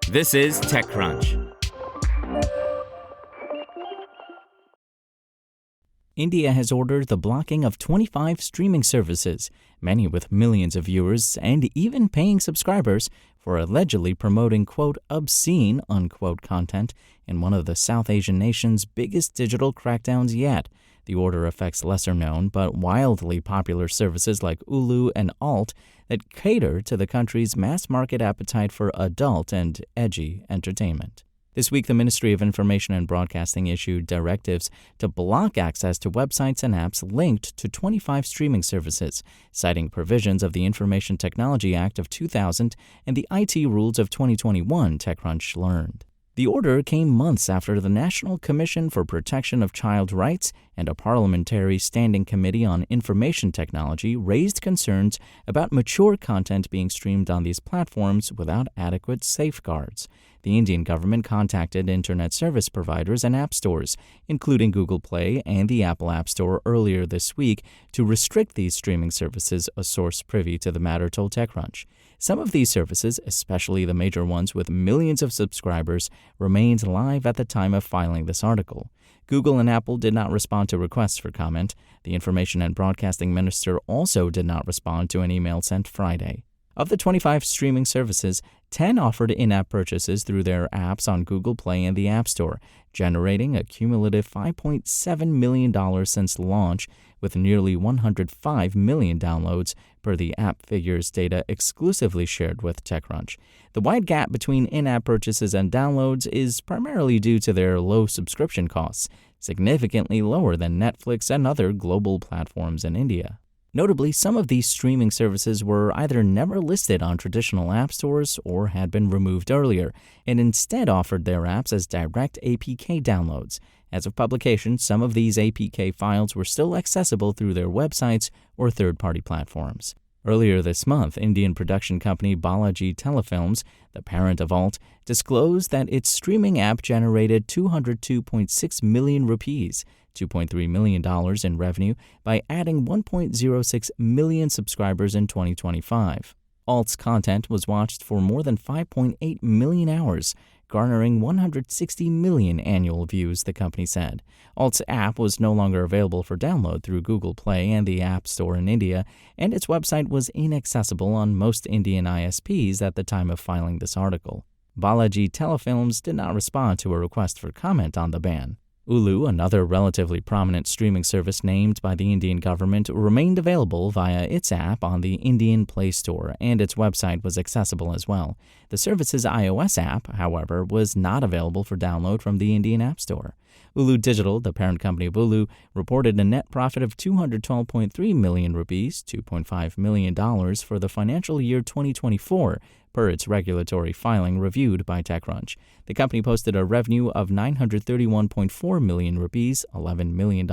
This is TechCrunch. India has ordered the blocking of 25 streaming services, many with millions of viewers and even paying subscribers, for allegedly promoting, quote, obscene, unquote, content in one of the South Asian nation's biggest digital crackdowns yet. The order affects lesser-known but wildly popular services like Ulu and Alt that cater to the country's mass-market appetite for adult and edgy entertainment. This week, the Ministry of Information and Broadcasting issued directives to block access to websites and apps linked to 25 streaming services, citing provisions of the Information Technology Act of 2000 and the IT rules of 2021, TechCrunch learned. The order came months after the National Commission for Protection of Child Rights and a Parliamentary Standing Committee on Information Technology raised concerns about mature content being streamed on these platforms without adequate safeguards. The Indian government contacted internet service providers and app stores, including Google Play and the Apple App Store earlier this week, to restrict these streaming services, a source privy to the matter told TechCrunch. Some of these services, especially the major ones with millions of subscribers, remained live at the time of filing this article. Google and Apple did not respond to requests for comment. The Information and Broadcasting Minister also did not respond to an email sent Friday. Of the 25 streaming services, 10 offered in-app purchases through their apps on Google Play and the App Store, generating a cumulative $5.7 million since launch, with nearly 105 million downloads per the app figures data exclusively shared with TechCrunch. The wide gap between in-app purchases and downloads is primarily due to their low subscription costs, significantly lower than Netflix and other global platforms in India. Notably, some of these streaming services were either never listed on traditional app stores or had been removed earlier, and instead offered their apps as direct APK downloads. As of publication, some of these APK files were still accessible through their websites or third-party platforms. Earlier this month, Indian production company Balaji Telefilms, the parent of Alt, disclosed that its streaming app generated 202.6 million rupees, $2.3 million in revenue, by adding 1.06 million subscribers in 2025. Alt's content was watched for more than 5.8 million hours, garnering 160 million annual views, the company said. Alt's app was no longer available for download through Google Play and the App Store in India, and its website was inaccessible on most Indian ISPs at the time of filing this article. Balaji Telefilms did not respond to a request for comment on the ban. Ulu, another relatively prominent streaming service named by the Indian government, remained available via its app on the Indian Play Store, and its website was accessible as well. The service's iOS app, however, was not available for download from the Indian App Store. Ulu Digital, the parent company of Ulu, reported a net profit of 212.3 million rupees, $2.5 million for the financial year 2024, per its regulatory filing reviewed by TechCrunch. The company posted a revenue of 931.4 million rupees, $11 million,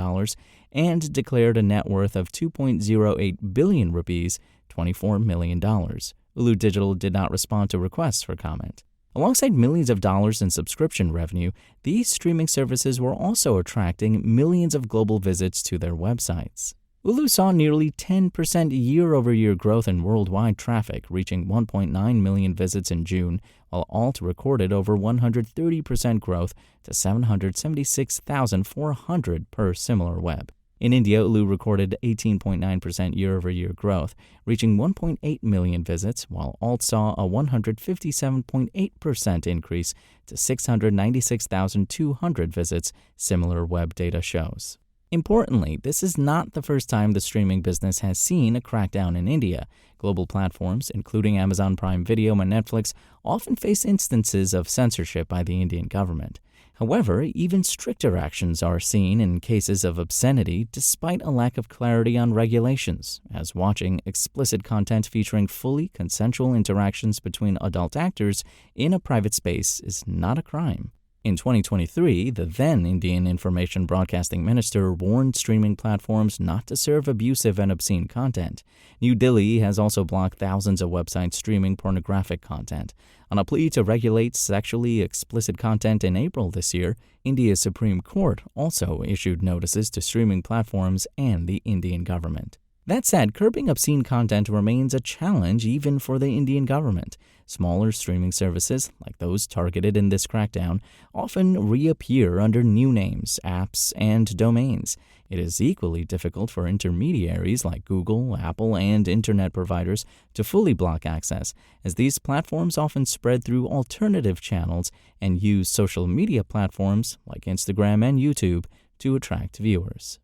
and declared a net worth of 2.08 billion rupees, $24 million. Ulu Digital did not respond to requests for comment. Alongside millions of dollars in subscription revenue, these streaming services were also attracting millions of global visits to their websites. Ulu saw nearly 10% year-over-year growth in worldwide traffic, reaching 1.9 million visits in June, while Alt recorded over 130% growth to 776,400 per similar web. In India, Ulu recorded 18.9% year-over-year growth, reaching 1.8 million visits, while Alt saw a 157.8% increase to 696,200 visits, similar web data shows. Importantly, this is not the first time the streaming business has seen a crackdown in India. Global platforms, including Amazon Prime Video and Netflix, often face instances of censorship by the Indian government. However, even stricter actions are seen in cases of obscenity despite a lack of clarity on regulations, as watching explicit content featuring fully consensual interactions between adult actors in a private space is not a crime. In 2023, the then Indian Information Broadcasting Minister warned streaming platforms not to serve abusive and obscene content. New Delhi has also blocked thousands of websites streaming pornographic content. On a plea to regulate sexually explicit content in April this year, India's Supreme Court also issued notices to streaming platforms and the Indian government. That said, curbing obscene content remains a challenge even for the Indian government. Smaller streaming services, like those targeted in this crackdown, often reappear under new names, apps, and domains. It is equally difficult for intermediaries like Google, Apple, and internet providers to fully block access, as these platforms often spread through alternative channels and use social media platforms like Instagram and YouTube to attract viewers.